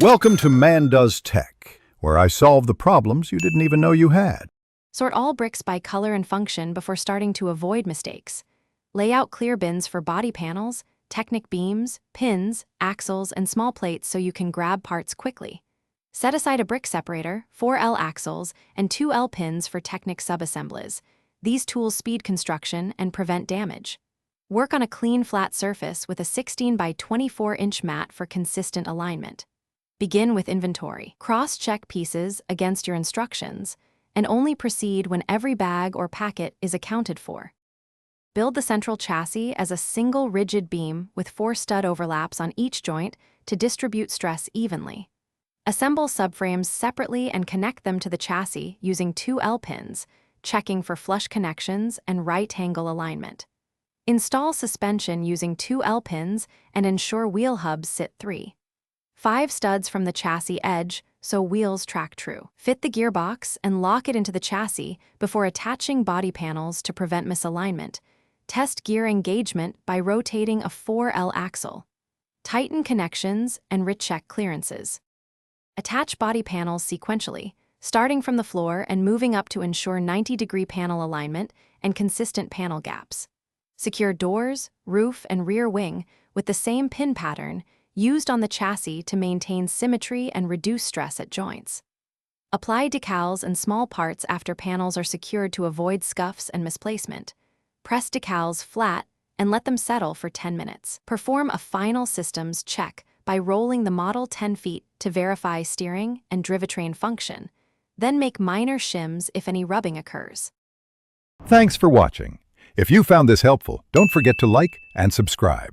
Welcome to Man Does Tech, where I solve the problems you didn't even know you had. Sort all bricks by color and function before starting to avoid mistakes. Lay out clear bins for body panels, Technic beams, pins, axles, and small plates so you can grab parts quickly. Set aside a brick separator, 4L axles, and 2L pins for Technic subassemblies. These tools speed construction and prevent damage. Work on a clean, flat surface with a 16 by 24-inch mat for consistent alignment. Begin with inventory. Cross-check pieces against your instructions, and only proceed when every bag or packet is accounted for. Build the central chassis as a single rigid beam with 4 stud overlaps on each joint to distribute stress evenly. Assemble subframes separately and connect them to the chassis using 2L pins, checking for flush connections and right angle alignment. Install suspension using 2L pins and ensure wheel hubs sit 3.5 studs from the chassis edge so wheels track true. Fit the gearbox and lock it into the chassis before attaching body panels to prevent misalignment. Test gear engagement by rotating a 4L axle. Tighten connections and recheck clearances. Attach body panels sequentially, starting from the floor and moving up to ensure 90-degree panel alignment and consistent panel gaps. Secure doors, roof, and rear wing with the same pin pattern used on the chassis to maintain symmetry and reduce stress at joints. Apply decals and small parts after panels are secured to avoid scuffs and misplacement. Press decals flat and let them settle for 10 minutes. Perform a final systems check by rolling the model 10 feet to verify steering and drivetrain function. Then make minor shims if any rubbing occurs. Thanks for watching. If you found this helpful, don't forget to like and subscribe.